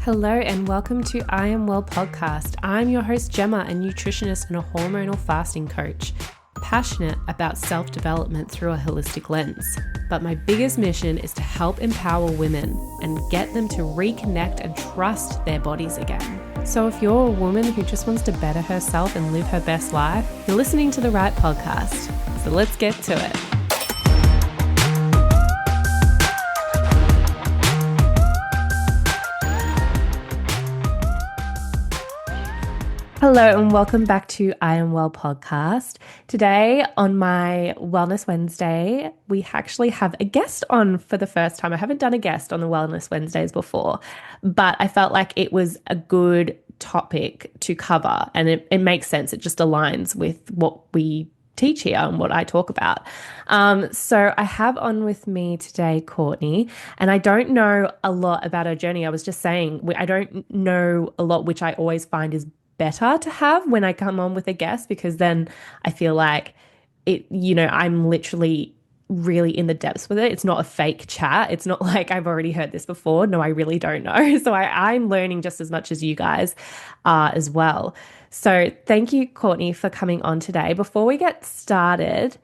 Hello and welcome to I Am Well podcast. I'm your host Gemma, a nutritionist and a hormonal fasting coach, passionate about self-development through a holistic lens. But my biggest mission is to help empower women and get them to reconnect and trust their bodies again. So if you're a woman who just wants to better herself and live her best life, you're listening to the right podcast. So let's get to it. Hello and welcome back to I Am Well podcast. Today on my Wellness Wednesday, we actually have a guest on for the first time. I haven't done a guest on the Wellness Wednesdays before, but I felt like it was a good topic to cover and it makes sense. It just aligns with what we teach here and what I talk about. So I have on with me today Courtney, and I don't know a lot about her journey. I was just saying, I don't know a lot, which I always find is better to have when I come on with a guest because then I feel like I'm literally really in the depths with it. It's not a fake chat. It's not like I've already heard this before. No, I really don't know. So I'm learning just as much as you guys are as well. So thank you, Courtney, for coming on today. Before we get started,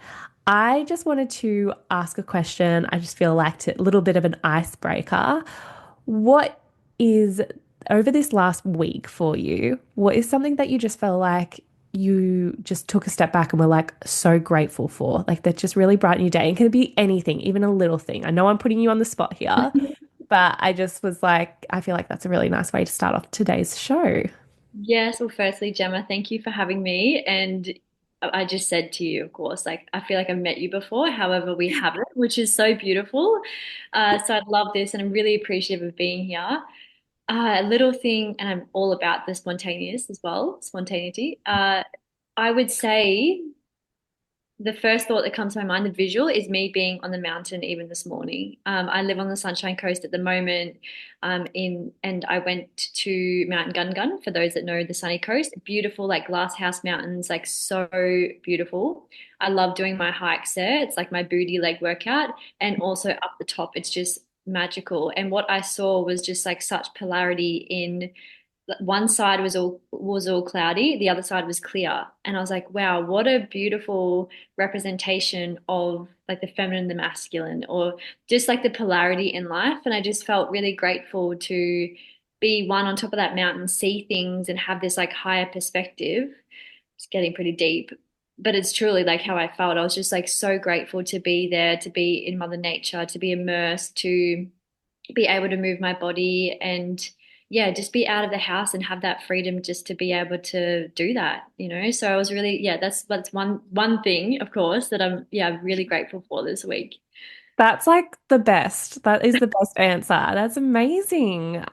I just wanted to ask a question. I just feel like a little bit of an icebreaker. What is over this last week for you, what is something that you just felt like you just took a step back and were like so grateful for? Like that just really brightened your day. It could be anything, even a little thing. I know I'm putting you on the spot here, but I just was like, I feel like that's a really nice way to start off today's show. Yes, well, firstly, Gemma, thank you for having me. And I just said to you, of course, like I feel like I've met you before. However, we haven't, which is so beautiful. So I love this, and I'm really appreciative of being here. A little thing, and I'm all about the spontaneous as well, spontaneity. I would say the first thought that comes to my mind, the visual, is me being on the mountain even this morning. I live on the Sunshine Coast at the moment, and I went to Mount Gungun, for those that know the sunny coast. Beautiful, like glass house mountains, like so beautiful. I love doing my hikes there. It's like my booty leg workout, and also up the top, it's just magical. And what I saw was just like such polarity in one side was all cloudy, the other side was clear. And I was like, wow, what a beautiful representation of like the feminine, the masculine, or just like the polarity in life. And I just felt really grateful to be one on top of that mountain, see things and have this like higher perspective. It's getting pretty deep, but it's truly like how I felt. I was just like so grateful to be there, to be in Mother Nature, to be immersed, to be able to move my body and yeah, just be out of the house and have that freedom just to be able to do that. So I was really, yeah, that's one thing, of course, that I'm really grateful for this week. That's like the best. That is the best answer. That's amazing.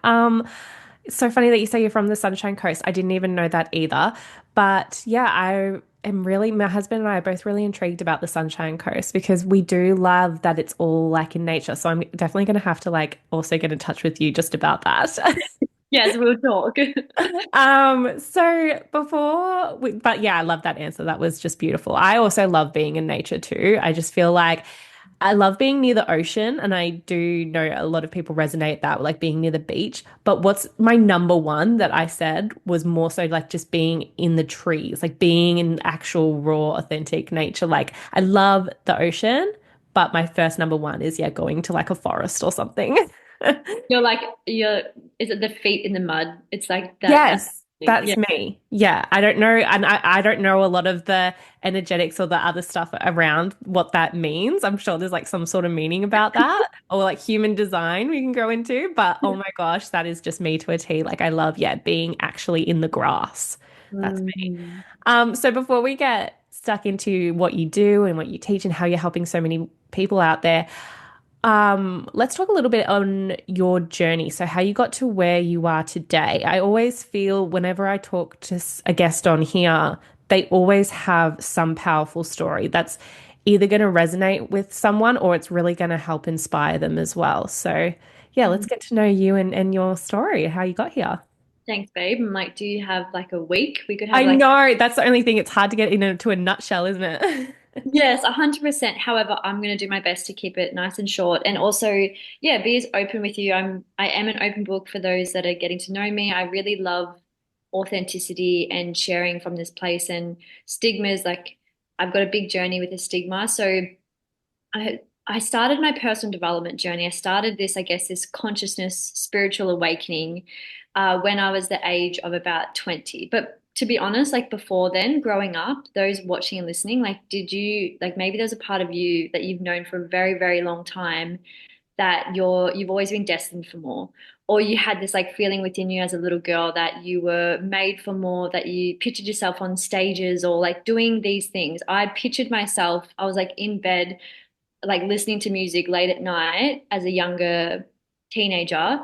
It's so funny that you say you're from the Sunshine Coast. I didn't even know that either. But yeah, I am really, my husband and I are both really intrigued about the Sunshine Coast because we do love that it's all like in nature. So I'm definitely going to have to like also get in touch with you just about that. Yes, we'll talk. But yeah, I love that answer. That was just beautiful. I also love being in nature too. I just feel like I love being near the ocean, and I do know a lot of people resonate that like being near the beach. But what's my number one that I said was more so like just being in the trees, like being in actual raw, authentic nature. Like I love the ocean, but my first number one is yeah, going to like a forest or something. You're like you're is it the feet in the mud? It's like that Yes, thing. that's Yeah. me. Yeah, I don't know, and I don't know a lot of the energetics or the other stuff around what that means. I'm sure there's like some sort of meaning about that, or like human design we can go into. But oh my gosh, that is just me to a T. Like I love, yeah, being actually in the grass. That's me. Mm. So before we get stuck into what you do and what you teach and how you're helping so many people out there, let's talk a little bit on your journey. So, how you got to where you are today. I always feel whenever I talk to a guest on here, they always have some powerful story that's either going to resonate with someone or it's really going to help inspire them as well. So, yeah, let's get to know you and your story, how you got here. Thanks, babe. I'm like, do you have like a week? We could have I like know that's the only thing. It's hard to get into a nutshell, isn't it? Yes, 100%. However, I'm going to do my best to keep it nice and short and also, yeah, be as open with you. I am an open book for those that are getting to know me. I really love authenticity and sharing from this place and stigmas. Like I've got a big journey with a stigma. So I started my personal development journey. I started this, I guess, this consciousness, spiritual awakening when I was the age of about 20. But to be honest, like before then, growing up, those watching and listening, like, did you, like, maybe there's a part of you that you've known for a very, very long time that you've always been destined for more. Or you had this like feeling within you as a little girl that you were made for more, that you pictured yourself on stages or like doing these things. I pictured myself, I was like in bed like listening to music late at night as a younger teenager,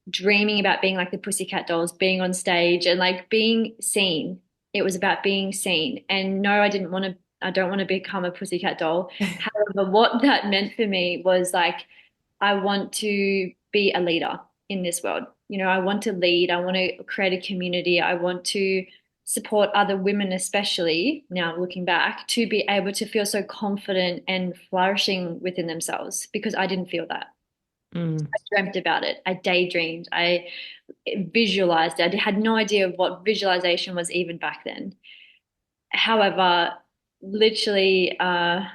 dreaming about being like the Pussycat Dolls, being on stage and like being seen. It was about being seen. And no, I don't want to become a Pussycat Doll. However, what that meant for me was like, I want to be a leader in this world. You know, I want to lead, I want to create a community, I want to support other women, especially now looking back, to be able to feel so confident and flourishing within themselves because I didn't feel that. Mm, I dreamt about it. I daydreamed. I visualized it. I had no idea of what visualization was even back then. However, literally, I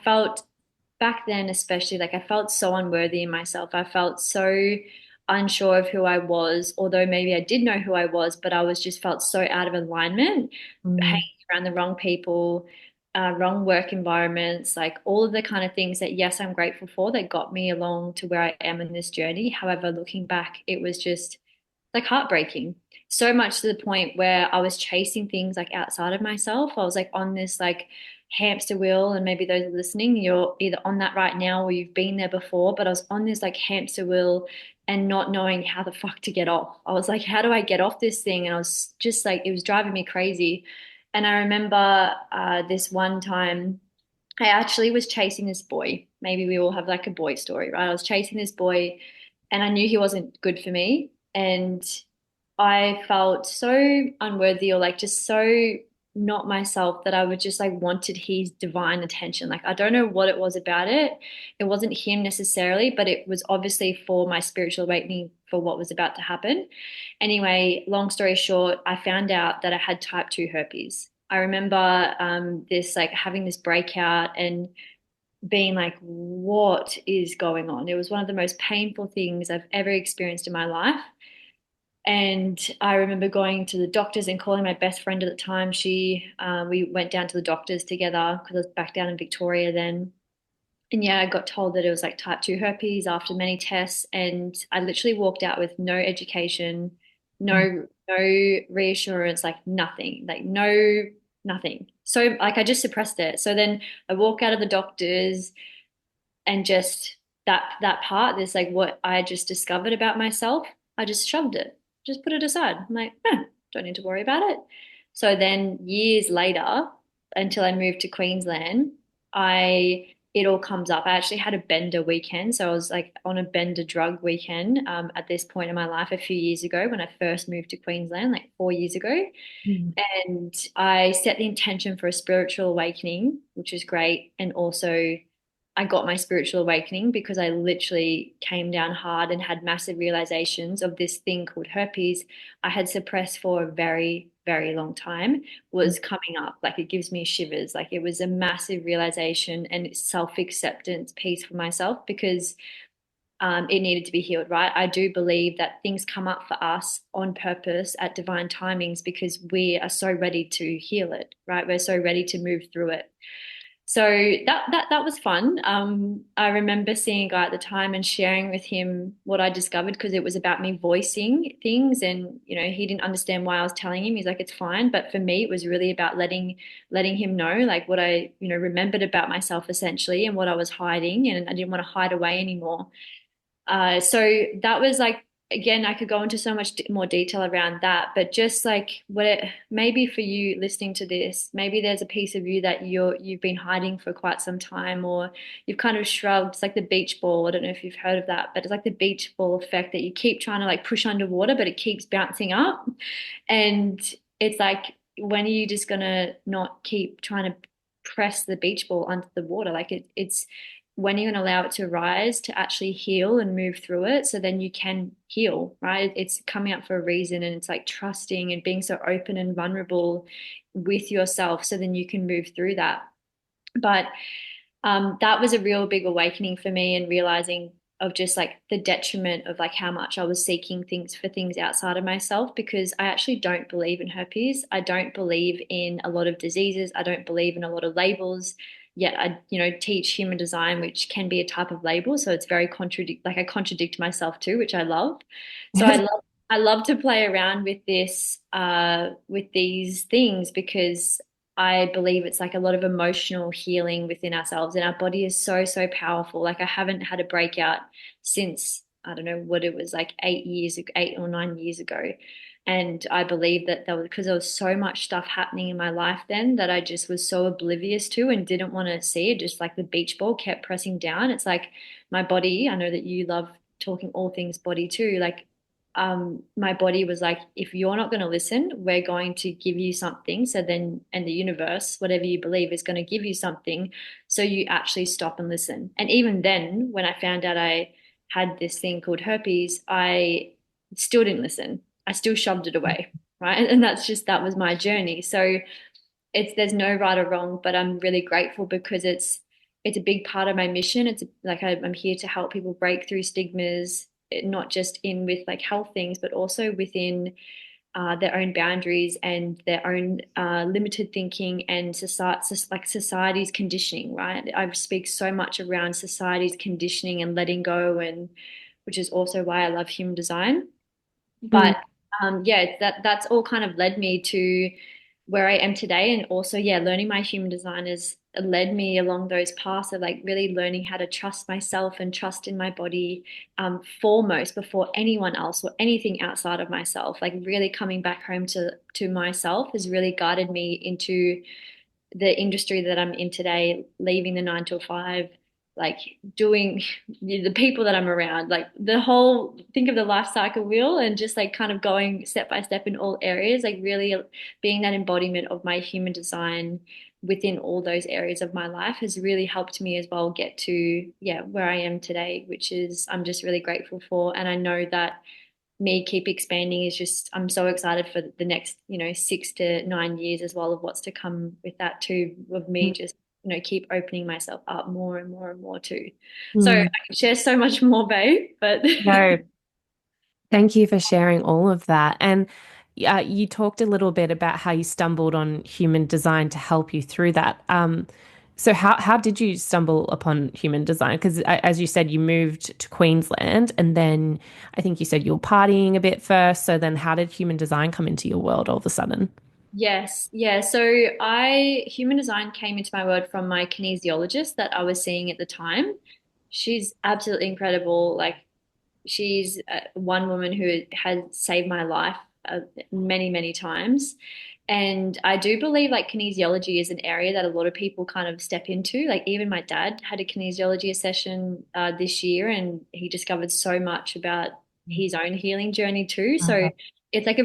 felt back then, especially, like I felt so unworthy in myself. I felt so unsure of who I was, although maybe I did know who I was, but I was just felt so out of alignment, hanging mm, around the wrong people, wrong work environments, like all of the kind of things that, yes, I'm grateful for that got me along to where I am in this journey. However, looking back, it was just like heartbreaking. So much to the point where I was chasing things like outside of myself. I was like on this like hamster wheel, and maybe those listening, you're either on that right now or you've been there before, but I was on this like hamster wheel and not knowing how the fuck to get off. I was like, how do I get off this thing? And I was just like, it was driving me crazy. And I remember this one time I actually was chasing this boy. Maybe we all have like a boy story, right? I was chasing this boy and I knew he wasn't good for me. And I felt so unworthy or like just so not myself that I would just like wanted his divine attention. Like I don't know what it was about it. It wasn't him necessarily, but it was obviously for my spiritual awakening for what was about to happen. Anyway, long story short, I found out that I had type 2 herpes. I remember this like having this breakout and being like, what is going on? It was one of the most painful things I've ever experienced in my life. And I remember going to the doctors and calling my best friend at the time. We went down to the doctors together because I was back down in Victoria then. And yeah, I got told that it was like type 2 herpes after many tests. And I literally walked out with no education, mm, no reassurance, like nothing, like no, nothing. So like I just suppressed it. So then I walk out of the doctors and just that part, this like what I just discovered about myself, I just shoved it, just put it aside. I'm like, don't need to worry about it. So then years later, until I moved to Queensland, I it all comes up. I actually had a bender weekend, so I was like on a bender drug weekend at this point in my life a few years ago when I first moved to Queensland, like 4 years ago. mm, And I set the intention for a spiritual awakening, which is great. And also, I got my spiritual awakening because I literally came down hard and had massive realizations of this thing called herpes I had suppressed for a very, very long time mm, was coming up. Like it gives me shivers. Like it was a massive realization and self-acceptance piece for myself because it needed to be healed, right? I do believe that things come up for us on purpose at divine timings because we are so ready to heal it, right? We're so ready to move through it. So that was fun. I remember seeing a guy at the time and sharing with him what I discovered because it was about me voicing things, and he didn't understand why I was telling him. He's like, "It's fine," but for me, it was really about letting him know like what I remembered about myself essentially and what I was hiding, and I didn't want to hide away anymore. So that was like, again, I could go into so much more detail around that, but just like maybe for you listening to this, maybe there's a piece of you that you've been hiding for quite some time, or you've kind of shrugged. It's like the beach ball. I don't know if you've heard of that, but it's like the beach ball effect that you keep trying to like push underwater, but it keeps bouncing up. And it's like, when are you just gonna not keep trying to press the beach ball under the water. Like it's when you're going to allow it to rise to actually heal and move through it, so then you can heal, right? It's coming up for a reason, and it's like trusting and being so open and vulnerable with yourself, so then you can move through that. But that was a real big awakening for me, and realizing of just like the detriment of like how much I was seeking things for things outside of myself, because I actually don't believe in herpes. I don't believe in a lot of diseases. I don't believe in a lot of labels. Yet I teach human design, which can be a type of label. So it's very I contradict myself too, which I love. So I love to play around with with these things, because I believe it's like a lot of emotional healing within ourselves, and our body is so, so powerful. Like I haven't had a breakout since, I don't know what it was, like 8 years, 8 or 9 years ago. And I believe that that was because there was so much stuff happening in my life then that I just was so oblivious to and didn't want to see it. Just like the beach ball kept pressing down. It's like my body, I know that you love talking all things body too. Like my body was like, if you're not going to listen, we're going to give you something. So then, and the universe, whatever you believe, is going to give you something. So you actually stop and listen. And even then, when I found out I had this thing called herpes, I still didn't listen. I still shoved it away. Right. And that was my journey. So there's no right or wrong, but I'm really grateful because it's a big part of my mission. It's like I'm here to help people break through stigmas, not just in with like health things, but also within their own boundaries and their own limited thinking and society's conditioning. Right, I speak so much around society's conditioning and letting go, and which is also why I love human design. Mm, But yeah, that's all kind of led me to where I am today. And also, yeah, learning my human design has led me along those paths of like really learning how to trust myself and trust in my body, foremost before anyone else or anything outside of myself. Like really coming back home to myself has really guided me into the industry that I'm in today, leaving the 9 to 5, like doing the people that I'm around, like the whole think of the life cycle wheel, and just like kind of going step by step in all areas, like really being that embodiment of my human design within all those areas of my life has really helped me as well get to, yeah, where I am today, which is I'm just really grateful for. And I know that me keep expanding is just I'm so excited for the next 6 to 9 years as well, of what's to come with that too, of me mm, just keep opening myself up more and more and more too. So I mm. can share so much more, babe, but No, thank you for sharing all of that. And you talked a little bit about how you stumbled on human design to help you through that. So how did you stumble upon human design? Because as you said, you moved to Queensland, and then I think you said you were partying a bit first. So then how did human design come into your world all of a sudden? yes, yeah. So I human design came into my world from my kinesiologist that I was seeing at the time. She's absolutely incredible. Like she's one woman who has saved my life many, many times. And I do believe like kinesiology is an area that a lot of people kind of step into. Like even my dad had a kinesiology session this year, and he discovered so much about his own healing journey too. So it's like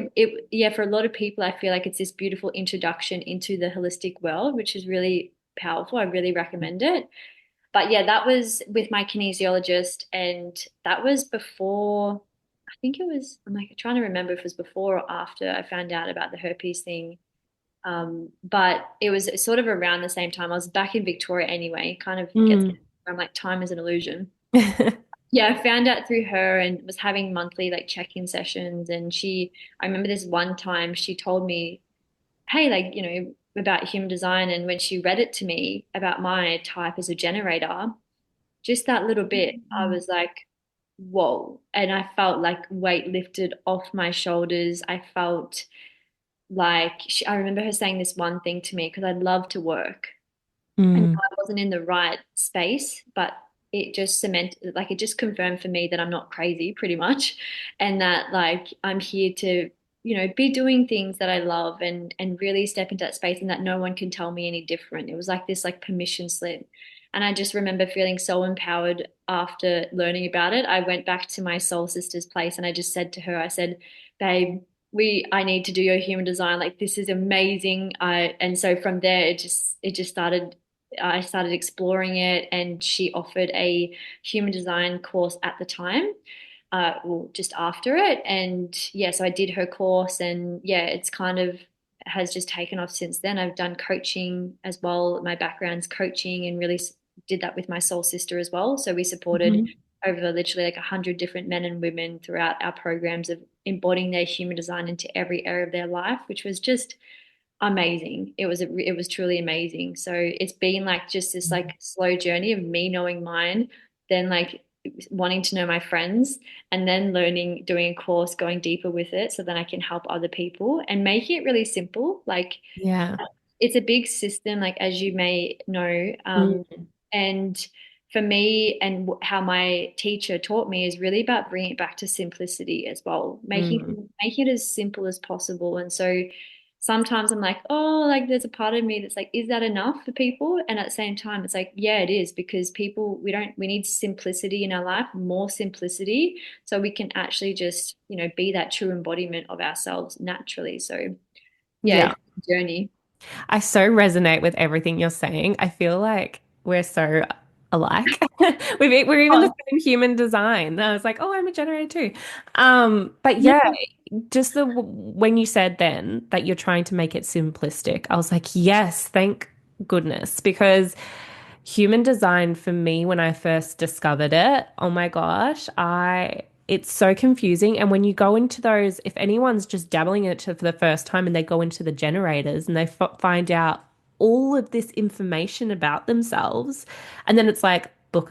yeah, for a lot of people, I feel like it's this beautiful introduction into the holistic world, which is really powerful. I really recommend it. But yeah, that was with my kinesiologist, and that was before, I think it was, I'm like trying to remember if it was before or after I found out about the herpes thing. But it was sort of around the same time. I was back in Victoria anyway. It kind of gets, Mm. I'm like, time is an illusion. Yeah, I found out through her and was having monthly like check-in sessions. And I remember this one time she told me, hey, like, about human design. And when she read it to me about my type as a generator, just that little bit, I was like, whoa. And I felt like weight lifted off my shoulders. I felt like I remember her saying this one thing to me because I'd love to work. I know Mm. I wasn't in the right space, but it just cemented, like, it just confirmed for me that I'm not crazy, pretty much, and that like I'm here to, be doing things that I love and really step into that space, and that no one can tell me any different. It was like this like permission slip. And I just remember feeling so empowered after learning about it. I went back to my soul sister's place and I just said to her, I said, babe, I need to do your human design. Like this is amazing. And so from there, it just started. I started exploring it, and she offered a human design course at the time. Well, just after it, and yeah, so I did her course, and yeah, it's kind of has just taken off since then. I've done coaching as well. My background's coaching, and really did that with my soul sister as well. So we supported Mhm. over literally like 100 different men and women throughout our programs of embodying their human design into every area of their life, which was just amazing. It was truly amazing. So it's been like just this like slow journey of me knowing mine, then like wanting to know my friends, and then learning, doing a course, going deeper with it, so then I can help other people and making it really simple. Like Yeah. it's a big system, like as you may know. Mm, And for me, and how my teacher taught me is really about bringing it back to simplicity as well, mm. making it as simple as possible. And so sometimes I'm like, oh, like there's a part of me that's like, is that enough for people? And at the same time, it's like, yeah, it is, because people, we need simplicity in our life, more simplicity, so we can actually just, be that true embodiment of ourselves naturally. So yeah, Yeah. it's a journey. I so resonate with everything you're saying. I feel like we're so alike. We're even the Oh, same human design. I was like, oh, I'm a generator too. But yeah. yeah, just when you said then that you're trying to make it simplistic, I was like, yes, thank goodness, because human design for me when I first discovered it, oh my gosh, I it's so confusing. And when you go into those, if anyone's just dabbling in it for the first time and they go into the generators and they find out all of this information about themselves, and then it's like book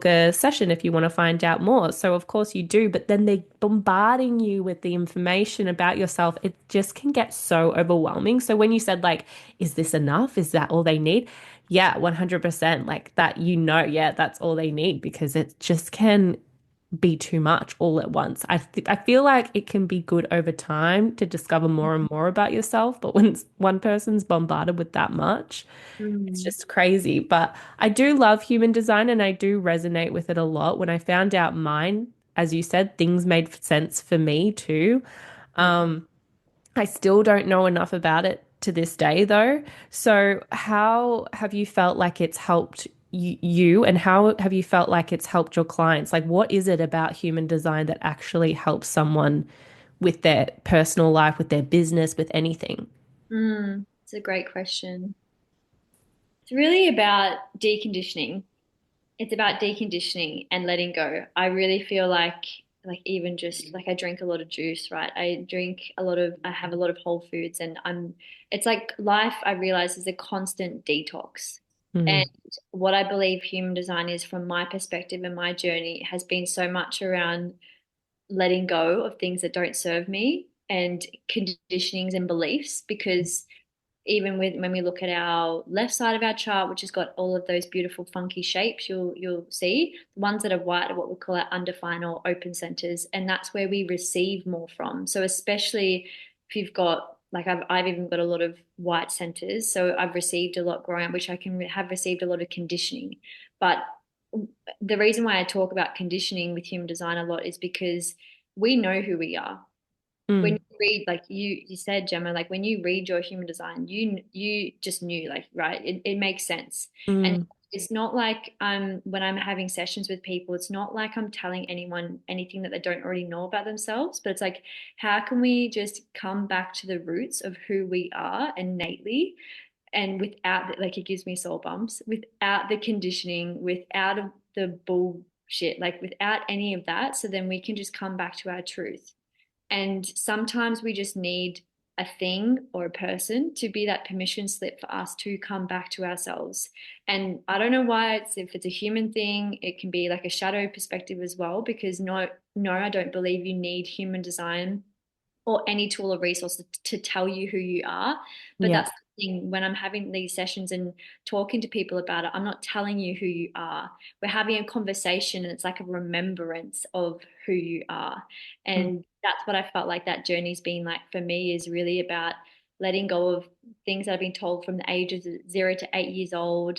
a session if you want to find out more. So of course you do, but then they're bombarding you with the information about yourself. It just can get so overwhelming. So when you said like, is this enough? Is that all they need? Yeah, 100%. Like that, yeah, that's all they need because it just can be too much all at once. I feel like it can be good over time to discover more and more about yourself, but when one person's bombarded with that much, it's Mm, just crazy. But I do love human design and I do resonate with it a lot. When I found out mine, as you said, things made sense for me too. mm, I still don't know enough about it to this day, though. So, how have you felt like it's helped you, and how have you felt like it's helped your clients? Like, what is it about human design that actually helps someone with their personal life, with their business, with anything? It's a great question. It's really about deconditioning. It's about deconditioning and letting go. I really feel like even just like I drink a lot of juice, right? I have a lot of whole foods, and it's like life, I realize, is a constant detox. And Mm, what I believe human design is, from my perspective and my journey, has been so much around letting go of things that don't serve me and conditionings and beliefs, because even with when we look at our left side of our chart, which has got all of those beautiful funky shapes, you'll see the ones that are white are what we call our undefined or open centers, and that's where we receive more from. So especially if you've got like I've even got a lot of white centers, so I've received a lot growing up, which I can have received a lot of conditioning. But the reason why I talk about conditioning with human design a lot is because we know who we are. When mm, you read, like you said, Gemma, like when you read your human design, you just knew, like, right, it makes sense. And mm, it's not like when I'm having sessions with people, it's not like I'm telling anyone anything that they don't already know about themselves, but it's like, how can we just come back to the roots of who we are innately, and without, like, it gives me soul bumps, without the conditioning, without the bullshit, like without any of that, so then we can just come back to our truth. And sometimes we just need a thing or a person to be that permission slip for us to come back to ourselves. And I don't know why, if it's a human thing, it can be like a shadow perspective as well, because no, I don't believe you need human design or any tool or resource to tell you who you are. But yeah. that's the thing, when I'm having these sessions and talking to people about it, I'm not telling you who you are. We're having a conversation, and it's like a remembrance of who you are. Mm, And that's what I felt like that journey's been like for me, is really about letting go of things that I've been told from the ages of 0 to 8 years old,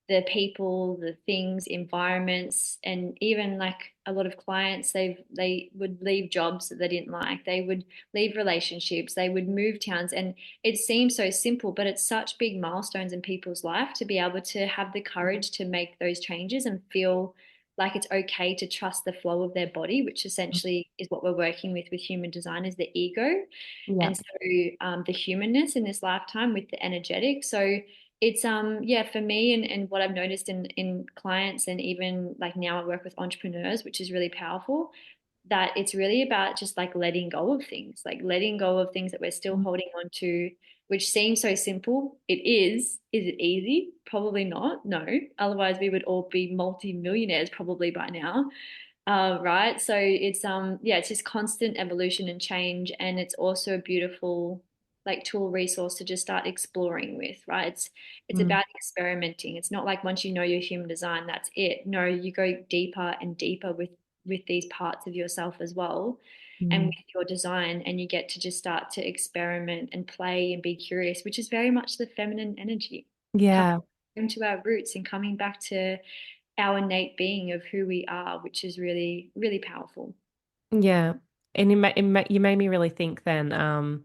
the people, the things, environments, and even like a lot of clients, they would leave jobs that they didn't like. They would leave relationships. They would move towns, and it seems so simple, but it's such big milestones in people's life to be able to have the courage to make those changes and feel like it's okay to trust the flow of their body, which essentially is what we're working with human design, is the ego, Yeah. and so the humanness in this lifetime with the energetic. So it's yeah, for me, and what I've noticed in clients, and even like now I work with entrepreneurs, which is really powerful, that it's really about just like letting go of things, like letting go of things that we're still holding on to, which seems so simple. It is. Is it easy? Probably not. No. Otherwise we would all be multi-millionaires probably by now. Right. So it's yeah, it's just constant evolution and change, and it's also a beautiful like tool resource to just start exploring with, right? It's Mm, about experimenting. It's not like once you know your human design, that's it. No, you go deeper and deeper with these parts of yourself as well, and mm. with your design, and you get to just start to experiment and play and be curious, which is very much the feminine energy. Coming Yeah. into our roots and coming back to our innate being of who we are, which is really, really powerful. Yeah. And you made me really think then,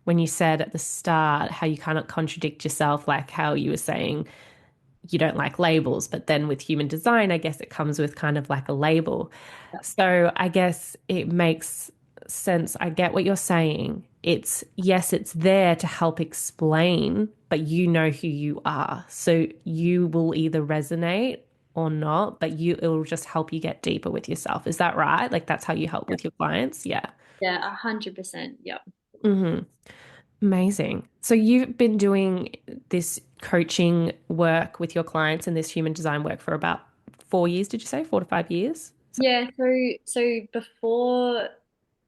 when you said at the start how you kind of contradict yourself, like how you were saying you don't like labels, but then with human design, I guess it comes with kind of like a label. So I guess it makes sense. I get what you're saying. It's yes, it's there to help explain, but you know who you are. So you will either resonate or not, but it'll just help you get deeper with yourself. Is that right? Like that's how you help with your clients? Yeah. Yeah, 100%. Yep. Hmm. Amazing. So you've been doing this coaching work with your clients and this human design work for about 4 years, did you say? 4 to 5 years? Yeah, so before,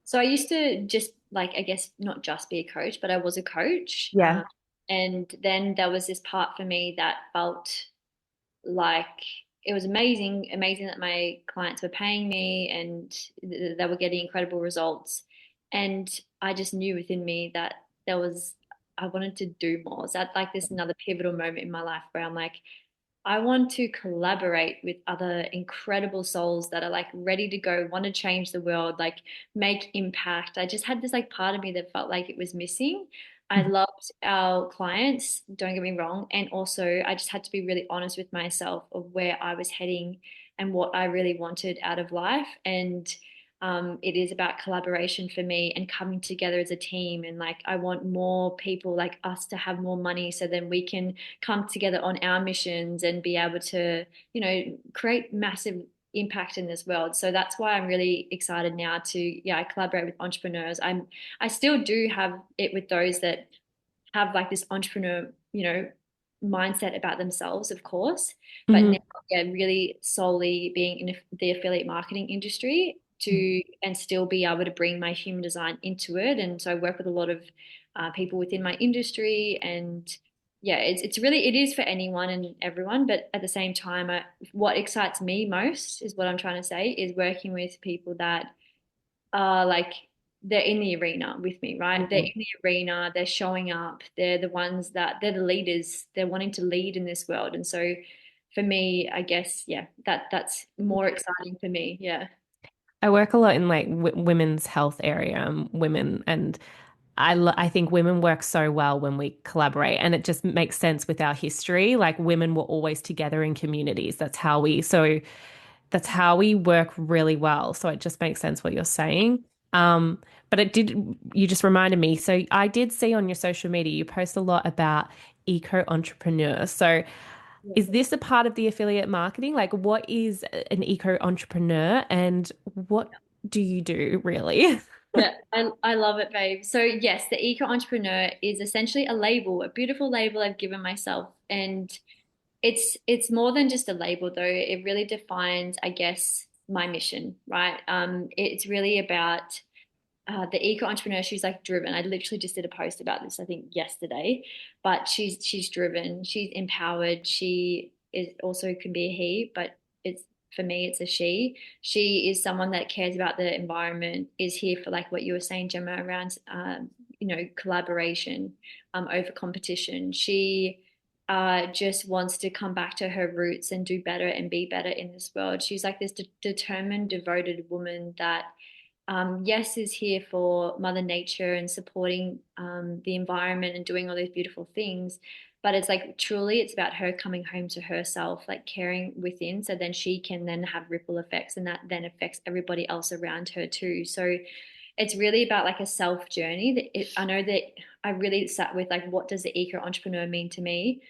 so I used to just like, I guess not just be a coach, but I was a coach. Yeah. And then there was this part for me that felt like it was amazing, amazing that my clients were paying me, and they were getting incredible results. And I just knew within me that there was, I wanted to do more. So that's like this another pivotal moment in my life where I'm like, I want to collaborate with other incredible souls that are like ready to go, want to change the world, like make impact. I just had this like part of me that felt like it was missing. I loved our clients, don't get me wrong. And also, I just had to be really honest with myself of where I was heading and what I really wanted out of life. And it is about collaboration for me and coming together as a team. And like, I want more people like us to have more money so then we can come together on our missions and be able to, create massive impact in this world. So that's why I'm really excited now to, yeah, I collaborate with entrepreneurs. I still do have it with those that have like this entrepreneur, mindset about themselves, of course, but now, Hmm. yeah, really solely being in the affiliate marketing industry to and still be able to bring my human design into it. And so I work with a lot of people within my industry, and yeah, it's really, it is for anyone and everyone, but at the same time, what excites me most is what I'm trying to say is working with people that are like they're in the arena with me, right? They're in the arena, they're showing up, they're the ones that they're the leaders, they're wanting to lead in this world. And so for me, I guess, yeah, that's more exciting for me. Yeah. I work a lot in like women's health area, women, and I think women work so well when we collaborate, and it just makes sense with our history. Like women were always together in communities. That's how we work really well. So it just makes sense what you're saying. Um, but you just reminded me. So I did see on your social media, you post a lot about eco entrepreneurs. So is this a part of the affiliate marketing? Like, what is an eco entrepreneur and what do you do really? Yeah, I love it, babe. So yes, the eco entrepreneur is essentially a label, a beautiful label I've given myself. And it's more than just a label though. It really defines, I guess, my mission, right? It's really about the eco entrepreneur. She's like driven. I literally just did a post about this, I think yesterday, but she's driven, she's empowered. She is also can be a he, but it's for me it's a she. She is someone that cares about the environment, is here for like what you were saying, Gemma, around collaboration over competition. She just wants to come back to her roots and do better and be better in this world. She's like this determined, devoted woman that, yes, is here for Mother Nature and supporting the environment and doing all these beautiful things. But it's like truly, it's about her coming home to herself, like caring within, so then she can then have ripple effects, and that then affects everybody else around her too. So it's really about like a self journey. I know that I really sat with like, what does the eco entrepreneur mean to me?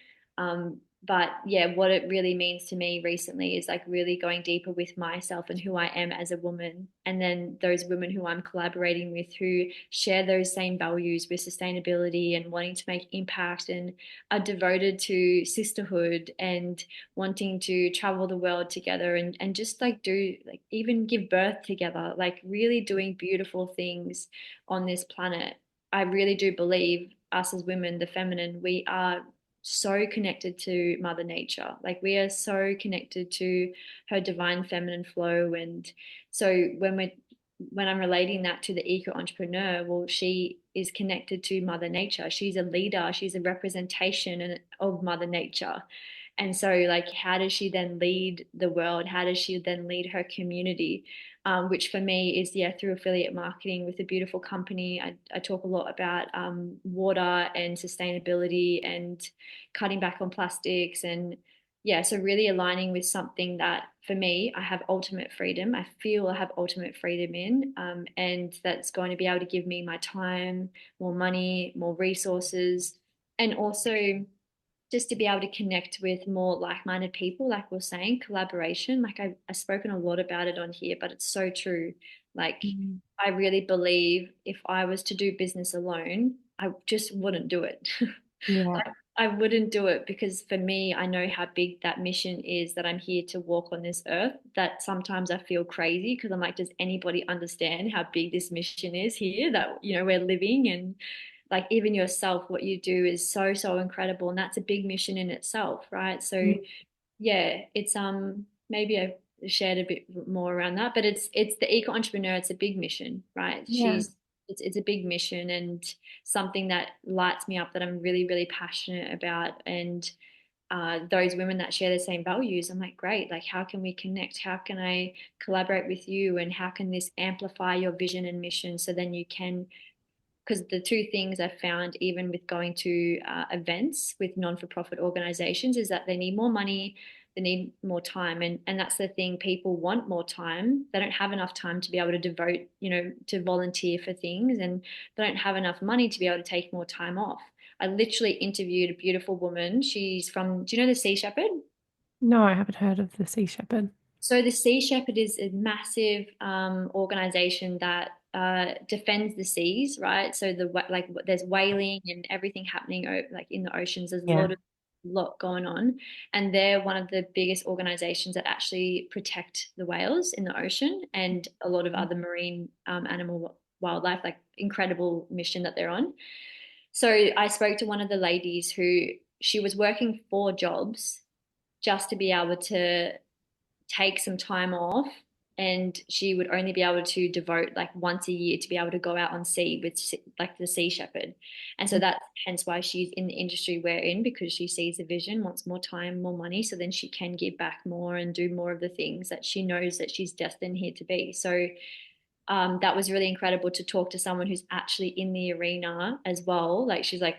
But yeah, what it really means to me recently is like really going deeper with myself and who I am as a woman. And then those women who I'm collaborating with who share those same values with sustainability and wanting to make impact and are devoted to sisterhood and wanting to travel the world together and just like do like even give birth together, like really doing beautiful things on this planet. I really do believe us as women, the feminine, we are so connected to Mother Nature. Like we are so connected to her divine feminine flow. And so when I'm relating that to the eco entrepreneur, well, she is connected to Mother Nature. She's a leader, she's a representation of Mother Nature. And so, like, how does she then lead the world? How does she then lead her community? Which for me is, yeah, through affiliate marketing with a beautiful company. I talk a lot about water and sustainability and cutting back on plastics. And yeah, so really aligning with something that for me, I have ultimate freedom. I feel I have ultimate freedom in, and that's going to be able to give me my time, more money, more resources, and also just to be able to connect with more like-minded people, like we're saying, collaboration. Like I've spoken a lot about it on here, but it's so true. Like Mm. I really believe if I was to do business alone, I just wouldn't do it. Yeah. I wouldn't do it because for me, I know how big that mission is that I'm here to walk on this earth. That sometimes I feel crazy because I'm like, does anybody understand how big this mission is here that, we're living? And like even yourself, what you do is so, so incredible. And that's a big mission in itself, right? So Mm. yeah, it's maybe I shared a bit more around that, but it's the eco entrepreneur. It's a big mission, right? Yeah. It's a big mission and something that lights me up that I'm really really passionate about. And those women that share the same values, I'm like, great. Like, how can we connect? How can I collaborate with you? And how can this amplify your vision and mission so then you can because the two things I've found, even with going to events with non-for-profit organizations, is that they need more money, they need more time, and that's the thing. People want more time. They don't have enough time to be able to devote, to volunteer for things, and they don't have enough money to be able to take more time off. I literally interviewed a beautiful woman. She's from, do you know the Sea Shepherd? No, I haven't heard of the Sea Shepherd. So the Sea Shepherd is a massive organization that defends the seas, right? So like there's whaling and everything happening like in the oceans. There's a Yeah. lot going on, and they're one of the biggest organizations that actually protect the whales in the ocean and a lot of other marine animal wildlife. Like incredible mission that they're on. So I spoke to one of the ladies who she was working 4 jobs just to be able to take some time off, and she would only be able to devote like once a year to be able to go out on sea with like the Sea Shepherd. And so that's hence why she's in the industry we're in, because she sees the vision, wants more time, more money, so then she can give back more and do more of the things that she knows that she's destined here to be. So that was really incredible to talk to someone who's actually in the arena as well. Like she's like,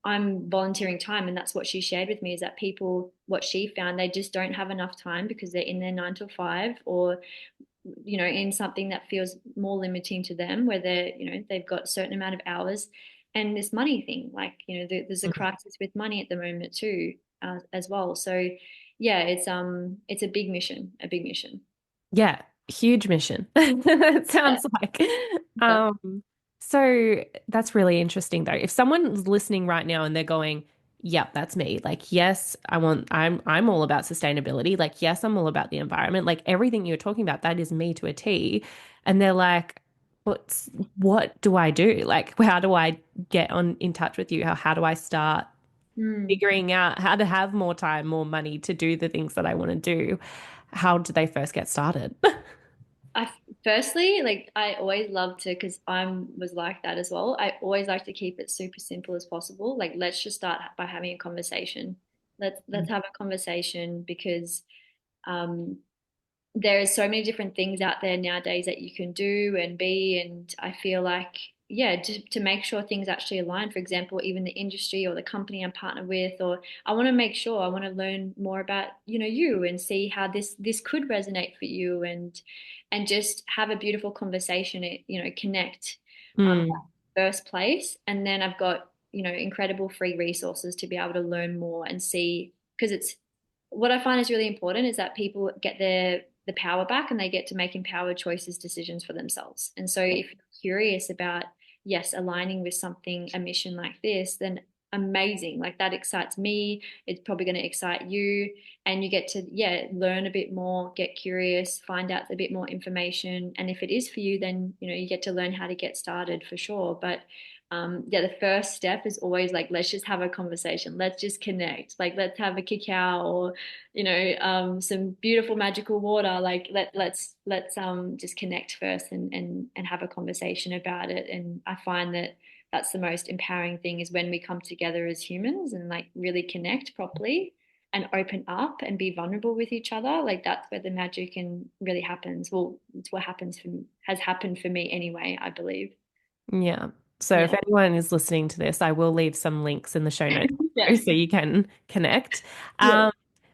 I'm volunteering time, and that's what she shared with me is that people, what she found, they just don't have enough time because they're in their 9 to 5, or in something that feels more limiting to them, where they've got a certain amount of hours, and this money thing, like there's a Mm. crisis with money at the moment too, as well. So yeah, it's a big mission, a big mission. Yeah, huge mission. It Yeah. sounds like. Yeah. Um, so that's really interesting though. If someone's listening right now and they're going, "Yep, that's me." Like, yes, I'm all about sustainability. Like, yes, I'm all about the environment. Like everything you're talking about, that is me to a T. And they're like, what do I do? Like, how do I get on in touch with you? How do I start Mm. figuring out how to have more time, more money to do the things that I want to do? How do they first get started? Firstly, like I always love to, because I'm was like that as well. I always like to keep it super simple as possible. Like let's just start by having a conversation. Let's have a conversation because um there are so many different things out there nowadays that you can do and be. And I feel like, yeah, to make sure things actually align. For example, even the industry or the company I'm partnered with, or I want to make sure I want to learn more about, you and see how this could resonate for you and just have a beautiful conversation, connect Mm, first place. And then I've got, incredible free resources to be able to learn more and see, because it's what I find is really important is that people get the power back and they get to make empowered choices, decisions for themselves. And so if you're curious about, yes, aligning with something, a mission like this, then amazing. Like that excites me. It's probably going to excite you. And you get to, yeah, learn a bit more, get curious, find out a bit more information. And if it is for you, then, you get to learn how to get started for sure. But yeah, the first step is always like, let's just have a conversation. Let's just connect. Like, let's have a cacao or, some beautiful magical water. Like, let's just connect first and have a conversation about it. And I find that that's the most empowering thing is when we come together as humans and like really connect properly and open up and be vulnerable with each other. Like that's where the magic can really happens. Well, it's what has happened for me anyway, I believe. yeah. So if Yeah. anyone is listening to this, I will leave some links in the show notes Yes. so you can connect. Yes. Um,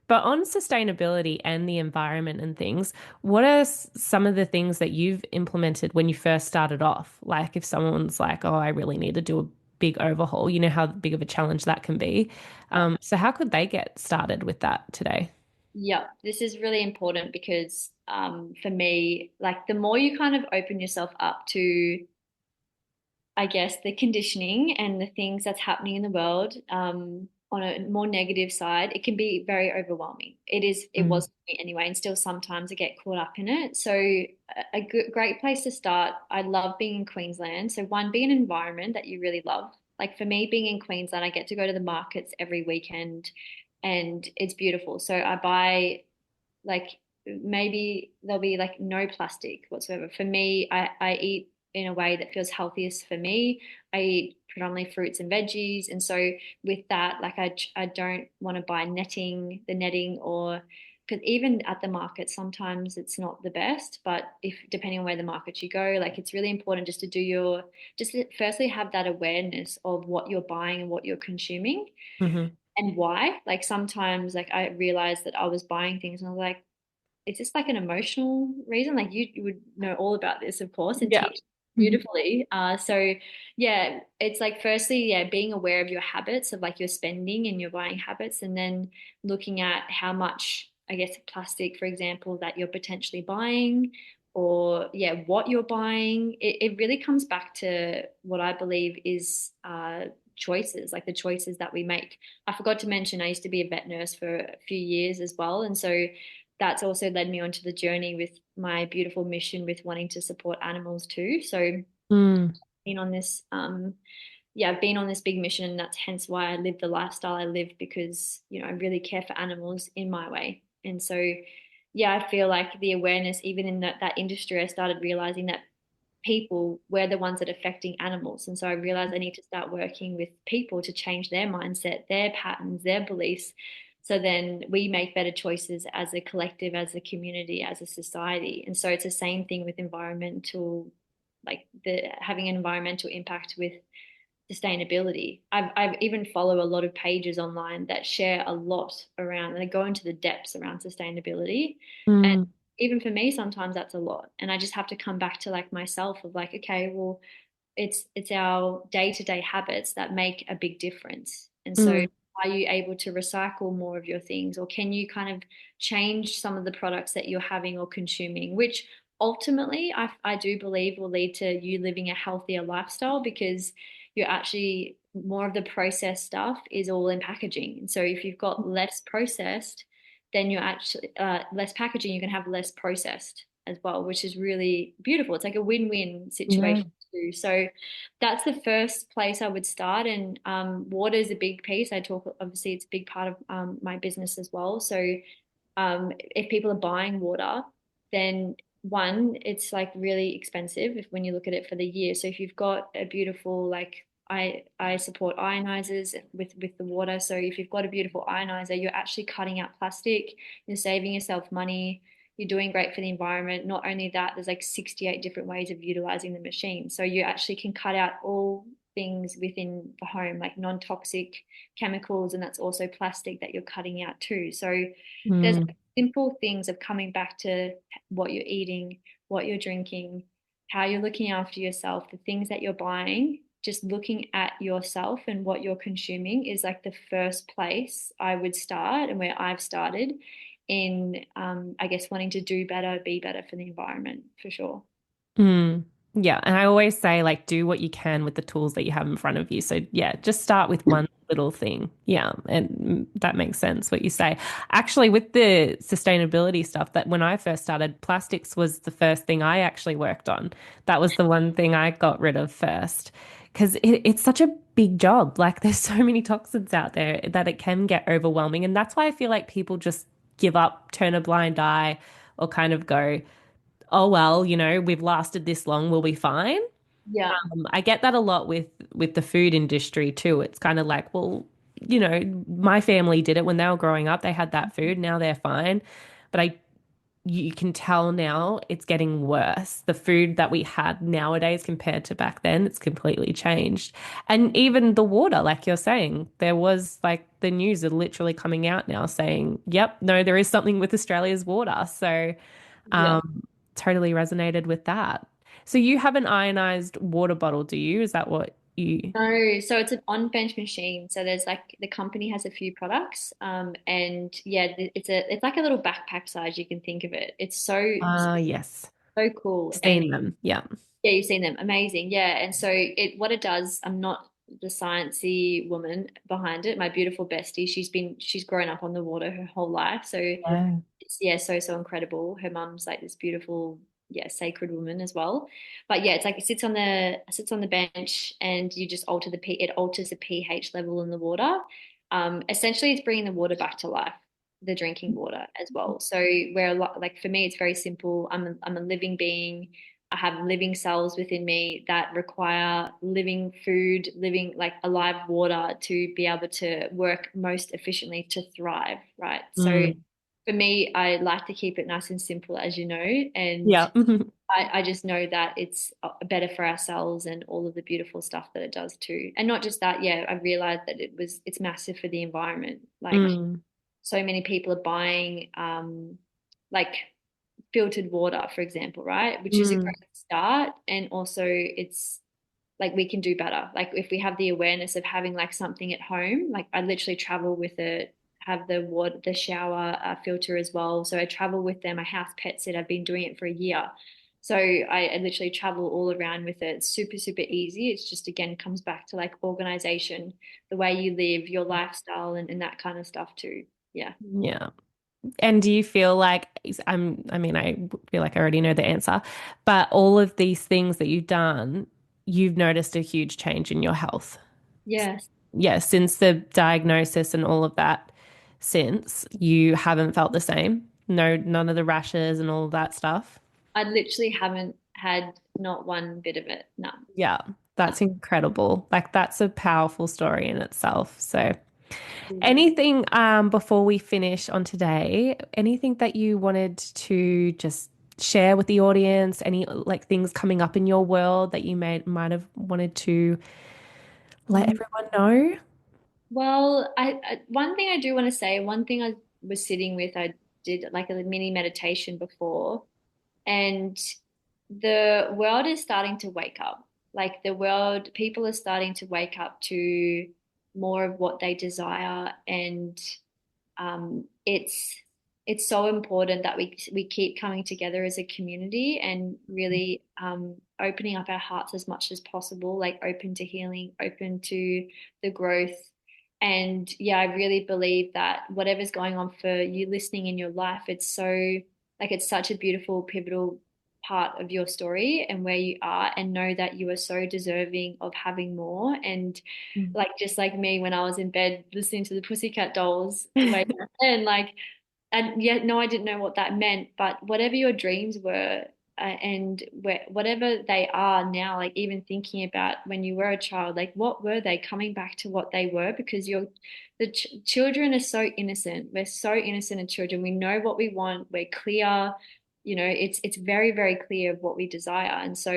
but on sustainability and the environment and things, what are some of the things that you've implemented when you first started off? Like if someone's like, oh, I really need to do a big overhaul, you know how big of a challenge that can be. So how could they get started with that today? Yeah, this is really important because for me, like the more you kind of open yourself up to, I guess, the conditioning and the things that's happening in the world, on a more negative side, it can be very overwhelming. It Mm, was for me anyway, and still sometimes I get caught up in it. So a good, great place to start. I love being in Queensland. So one, be an environment that you really love. Like for me, being in Queensland, I get to go to the markets every weekend, and it's beautiful. So I buy like maybe there'll be like no plastic whatsoever. For me, I eat in a way that feels healthiest for me. I eat predominantly fruits and veggies. And so with that, like I don't want to buy the netting or because even at the market, sometimes it's not the best, but if depending on where the market you go, like it's really important just to just to firstly have that awareness of what you're buying and what you're consuming hmm and why. Like sometimes like I realized that I was buying things and I was like, it's just like an emotional reason. Like you would know all about this, of course, and Yeah. teach beautifully. So yeah, it's like firstly, yeah, being aware of your habits of like your spending and your buying habits, and then looking at how much, I guess, plastic, for example, that you're potentially buying, or yeah, what you're buying. It really comes back to what I believe is choices, like the choices that we make. I forgot to mention I used to be a vet nurse for a few years as well, and so that's also led me onto the journey with my beautiful mission with wanting to support animals too. So Mm, been on this yeah, I've been on this big mission and that's hence why I live the lifestyle I live because, I really care for animals in my way. And so yeah, I feel like the awareness, even in that industry, I started realizing that people were the ones that are affecting animals. And so I realized I need to start working with people to change their mindset, their patterns, their beliefs. So then we make better choices as a collective, as a community, as a society. And so it's the same thing with environmental, like the having an environmental impact with sustainability. I've even follow a lot of pages online that share a lot around, they go into the depths around sustainability. And mm, even for me, sometimes that's a lot. And I just have to come back to like myself of like, okay, well, it's our day-to-day habits that make a big difference. And so mm, are you able to recycle more of your things or can you kind of change some of the products that you're having or consuming, which ultimately I do believe will lead to you living a healthier lifestyle because you're actually more of the processed stuff is all in packaging. And so if you've got less processed, then you're actually less packaging, you can have less processed as well, which is really beautiful. It's like a win-win yeah. situation too. So that's the first place I would start. And water is a big piece. I talk, obviously, it's a big part of my business as well. So if people are buying water, then one, it's like really expensive if when you look at it for the year. So if you've got a beautiful like I support ionizers with the water. So if you've got a beautiful ionizer, you're actually cutting out plastic, you're saving yourself money, you're doing great for the environment. Not only that, there's like 68 different ways of utilizing the machine. So you actually can cut out all things within the home, like non-toxic chemicals, and that's also plastic that you're cutting out too. So there's Mm, simple things of coming back to what you're eating, what you're drinking, how you're looking after yourself, the things that you're buying, just looking at yourself and what you're consuming is like the first place I would start and where I've started in, I guess, wanting to do better, be better for the environment for sure. mm. Yeah, and I always say like do what you can with the tools that you have in front of you. So yeah, just start with one little thing. Yeah, and that makes sense what you say. Actually, with the sustainability stuff, that when I first started, plastics was the first thing I actually worked on. That was the one thing I got rid of first because it's such a big job. Like there's so many toxins out there that it can get overwhelming, and that's why I feel like people just give up, turn a blind eye, or kind of go, oh well, we've lasted this long, we'll be fine. Yeah. I get that a lot with the food industry too. It's kind of like, well, my family did it when they were growing up. They had that food, now they're fine. But you can tell now it's getting worse. The food that we had nowadays compared to back then, it's completely changed. And even the water, like you're saying, there was like the news are literally coming out now saying, yep, no, there is something with Australia's water. So Yeah. totally resonated with that. So you have an ionized water bottle, do you? Is that what you? No, so it's an on-bench machine. So there's like the company has a few products, and yeah, it's like a little backpack size. You can think of it. It's Yes. so cool, and Seen them. Yeah. yeah, you've seen them, amazing. Yeah, and so it what it does. I'm not the sciencey woman behind it. My beautiful bestie, she's grown up on the water her whole life, so Yeah. it's, yeah, so incredible. Her mum's like this beautiful, yeah, sacred woman as well. But yeah, it's like it sits on the bench, and you just it alters the pH level in the water. Essentially, it's bringing the water back to life, the drinking water as well. So where a lot like for me, it's very simple. I'm a living being. I have living cells within me that require living food, living like alive water to be able to work most efficiently to thrive, right? So Mm. for me, I like to keep it nice and simple, as you know, and Yeah. I just know that it's better for ourselves and all of the beautiful stuff that it does too. And not just that, yeah, I realized that it's massive for the environment. Like Mm. so many people are buying like filtered water, for example, right? Which is a Mm. great start. And also it's like we can do better. Like if we have the awareness of having like something at home, like I literally travel with it, have the water, the shower filter as well. So I travel with them. My house pet sit. I've been doing it for a year. So I literally travel all around with it. It's super, super easy. It's just again comes back to like organization, the way you live, your lifestyle and that kind of stuff too. Yeah. Yeah. And do you feel like I mean, I feel like I already know the answer, but all of these things that you've done, you've noticed a huge change in your health. Yes. Yeah, since the diagnosis and all of that, since you haven't felt the same. No, none of the rashes and all of that stuff. I literally haven't had not one bit of it. No, Yeah, no. that's incredible. Like that's a powerful story in itself. So, Yeah. anything before we finish on today, anything that you wanted to just share with the audience, any like things coming up in your world that you might have wanted to let everyone know? Well, one thing I do want to say, one thing I was sitting with, I did like a mini meditation before, and the world is starting to wake up. Like the world, people are starting to wake up to more of what they desire, and it's so important that we keep coming together as a community and really opening up our hearts as much as possible, like open to healing, open to the growth. And yeah, I really believe that whatever's going on for you listening in your life, it's such a beautiful, pivotal part of your story and where you are, and know that you are so deserving of having more. And like just like me when I was in bed listening to the Pussycat Dolls way back then, like and yet no, I didn't know what that meant, but whatever your dreams were, and whatever they are now, like even thinking about when you were a child, like what were they, coming back to what they were, because the ch children are so innocent. We're so innocent as children. We know what we want. We're clear. It's very, very clear of what we desire. And so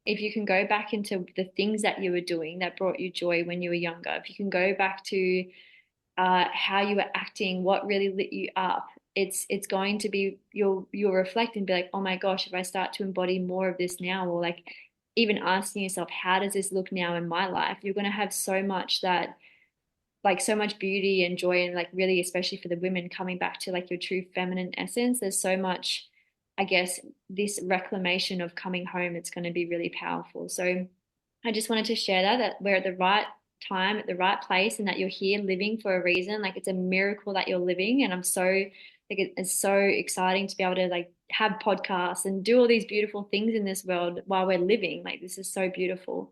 if you can go back into the things that you were doing that brought you joy when you were younger, if you can go back to how you were acting, what really lit you up, it's going to be, you'll reflect and be like, oh my gosh, if I start to embody more of this now, or like even asking yourself, how does this look now in my life? You're going to have so much that, like so much beauty and joy, and like really, especially for the women, coming back to like your true feminine essence. There's so much, I guess, this reclamation of coming home. It's going to be really powerful. So I just wanted to share that we're at the right time, at the right place, and that you're here living for a reason. Like it's a miracle that you're living. And I'm so like it's so exciting to be able to like have podcasts and do all these beautiful things in this world while we're living. Like this is so beautiful.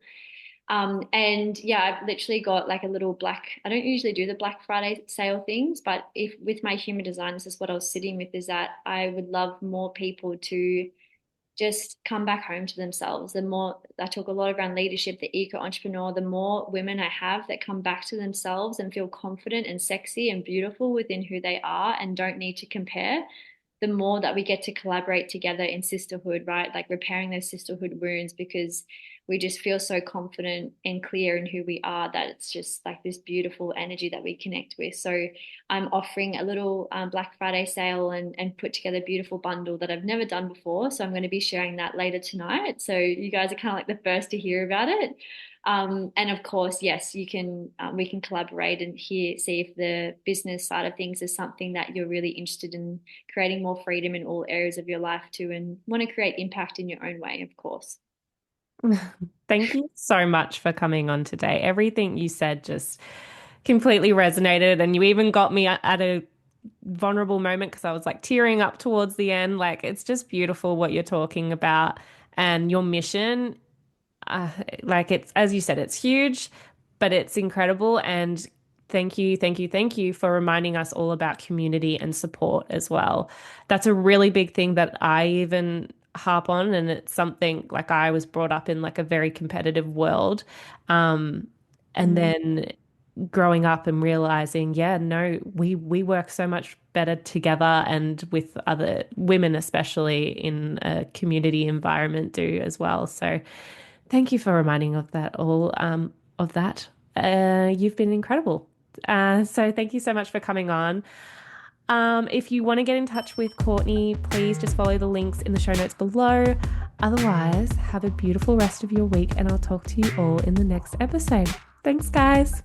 And yeah, I've literally got like a little I don't usually do the Black Friday sale things, but if with my human design, this is what I was sitting with, is that I would love more people to just come back home to themselves. The more I talk a lot around leadership, the eco entrepreneur, the more women I have that come back to themselves and feel confident and sexy and beautiful within who they are and don't need to compare, the more that we get to collaborate together in sisterhood, right? Like repairing those sisterhood wounds, because we just feel so confident and clear in who we are that it's just like this beautiful energy that we connect with. So I'm offering a little Black Friday sale and put together a beautiful bundle that I've never done before. So I'm going to be sharing that later tonight. So you guys are kind of like the first to hear about it. And of course, yes, you can we can collaborate and see if the business side of things is something that you're really interested in, creating more freedom in all areas of your life too, and want to create impact in your own way, of course. Thank you so much for coming on today. Everything you said just completely resonated, and you even got me at a vulnerable moment because I was like tearing up towards the end. Like, it's just beautiful what you're talking about, and your mission. uh, like, it's, as you said, it's huge, but it's incredible. And thank you, thank you, thank you for reminding us all about community and support as well. That's a really big thing that I even harp on, and it's something like I was brought up in like a very competitive world. Um, and Mm. then growing up and realizing, yeah, no, we work so much better together and with other women, especially in a community environment, do as well. So thank you for reminding of that. You've been incredible. So thank you so much for coming on. If you want to get in touch with Courtney, please just follow the links in the show notes below. Otherwise, have a beautiful rest of your week, and I'll talk to you all in the next episode. Thanks, guys.